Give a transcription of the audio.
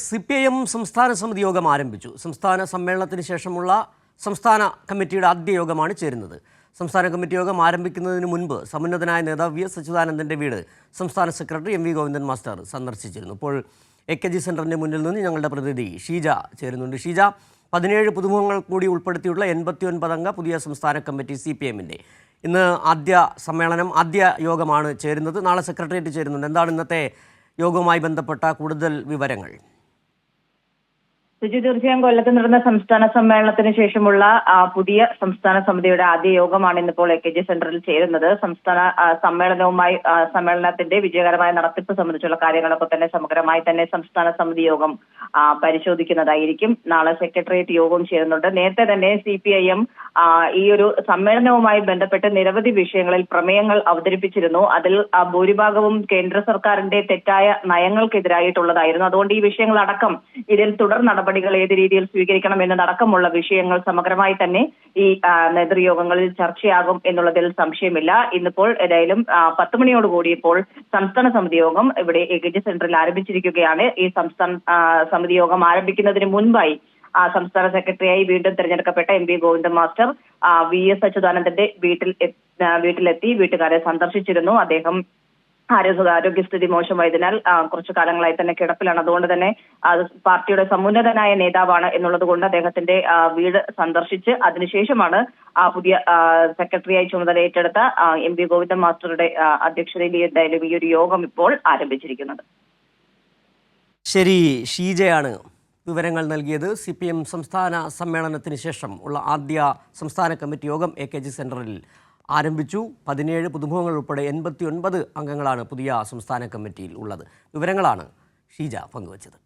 CPIM സംസ്ഥാന സമിതി യോഗം ആരംഭിച്ചു. സംസ്ഥാന സമ്മേളനത്തിന് ശേഷമുള്ള സംസ്ഥാന കമ്മിറ്റിയുടെ ആദ്യ യോഗമാണ് ചേരുന്നത്. സംസ്ഥാന കമ്മിറ്റി യോഗം ആരംഭിക്കുന്നതിന് മുൻപ് സമുന്നതനായ നേതാവ് വി എസ് അച്യുതാനന്ദൻ്റെ വീട് സംസ്ഥാന secretary M V Govindan master സന്ദർശിച്ചിരുന്നു. ഇപ്പോൾ AKG സെൻറ്ററിൻ്റെ മുന്നിൽ നിന്ന് ഞങ്ങളുടെ പ്രതിനിധി ഷീജ ചേരുന്നുണ്ട്. ഷീജ, 17 പുതുമുഖങ്ങൾ കൂടി ഉൾപ്പെടുത്തിയുള്ള 89 അംഗ പുതിയ സംസ്ഥാന കമ്മിറ്റി CPIMൻ്റെ ഇന്ന് ആദ്യ സമ്മേളനം, ആദ്യ യോഗമാണ് ചേരുന്നത്. നാളെ സെക്രട്ടേറിയറ്റ് ചേരുന്നുണ്ട്. എന്താണ് ഇന്നത്തെ യോഗവുമായി ബന്ധപ്പെട്ട കൂടുതൽ വിവരങ്ങൾ? തീർച്ചയായും കൊല്ലത്ത് നടന്ന സംസ്ഥാന സമ്മേളനത്തിന് ശേഷമുള്ള പുതിയ സംസ്ഥാന സമിതിയുടെ ആദ്യ യോഗമാണ് ഇന്നിപ്പോൾ AKG സെന്ററിൽ ചേരുന്നത്. സംസ്ഥാന സമ്മേളനത്തിന്റെ വിജയകരമായ നടത്തിപ്പ് സംബന്ധിച്ചുള്ള കാര്യങ്ങളൊക്കെ തന്നെ സമഗ്രമായി തന്നെ സംസ്ഥാന സമിതി യോഗം പരിശോധിക്കുന്നതായിരിക്കും. നാളെ സെക്രട്ടേറിയറ്റ് യോഗവും ചേരുന്നുണ്ട്. നേരത്തെ തന്നെ CPIM ഈ ഒരു സമ്മേളനവുമായി ബന്ധപ്പെട്ട് നിരവധി വിഷയങ്ങളിൽ പ്രമേയങ്ങൾ അവതരിപ്പിച്ചിരുന്നു. അതിൽ ഭൂരിഭാഗവും കേന്ദ്ര സർക്കാരിന്റെ തെറ്റായ നയങ്ങൾക്കെതിരായിട്ടുള്ളതായിരുന്നു. അതുകൊണ്ട് ഈ വിഷയങ്ങളടക്കം ഇതിൽ തുടർ നടപടികൾ ഏത് രീതിയിൽ സ്വീകരിക്കണം എന്നതടക്കമുള്ള വിഷയങ്ങൾ സമഗ്രമായി തന്നെ ഈ നേതൃയോഗങ്ങളിൽ ചർച്ചയാകും എന്നുള്ളതിൽ സംശയമില്ല. ഇന്നിപ്പോൾ ഏതായാലും 10 മണിയോടുകൂടി ഇപ്പോൾ സംസ്ഥാന സമിതി യോഗം ഇവിടെ AKG സെന്ററിൽ ആരംഭിച്ചിരിക്കുകയാണ്. ഈ സംസ്ഥാന സമിതി യോഗം ആരംഭിക്കുന്നതിന് മുൻപായി സംസ്ഥാന സെക്രട്ടറിയായി വീണ്ടും തെരഞ്ഞെടുക്കപ്പെട്ട MV ഗോവിന്ദൻ മാസ്റ്റർ VS അച്യുതാനന്ദന്റെ വീട്ടിലെത്തി വീട്ടുകാരെ സന്ദർശിച്ചിരുന്നു. അദ്ദേഹം ആരോഗ്യസ്ഥിതി മോശമായതിനാൽ കുറച്ചു കാലങ്ങളായി തന്നെ കിടപ്പിലാണ്. അതുകൊണ്ട് തന്നെ പാർട്ടിയുടെ സമുന്നതനായ നേതാവാണ് എന്നുള്ളത് കൊണ്ട് അദ്ദേഹത്തിന്റെ വീട് സന്ദർശിച്ച് അതിനുശേഷമാണ് പുതിയ സെക്രട്ടറിയായി ചുമതല ഏറ്റെടുത്ത MV ഗോവിന്ദൻ മാസ്റ്ററുടെ അധ്യക്ഷതയിൽ എന്തായാലും ഈ ഒരു യോഗം ഇപ്പോൾ ആരംഭിച്ചിരിക്കുന്നത്. ശരി, ഷീജയാണ് വിവരങ്ങൾ നൽകിയത്. CPIM സംസ്ഥാന സമ്മേളനത്തിന് ശേഷം ഉള്ള ആദ്യ സംസ്ഥാന കമ്മിറ്റി യോഗം AKG സെൻറ്ററിൽ ആരംഭിച്ചു. 17 പുതുമുഖങ്ങൾ ഉൾപ്പെടെ 89 അംഗങ്ങളാണ് പുതിയ സംസ്ഥാന കമ്മിറ്റിയിൽ ഉള്ളത്. വിവരങ്ങളാണ് ഷീജ പങ്കുവച്ചത്.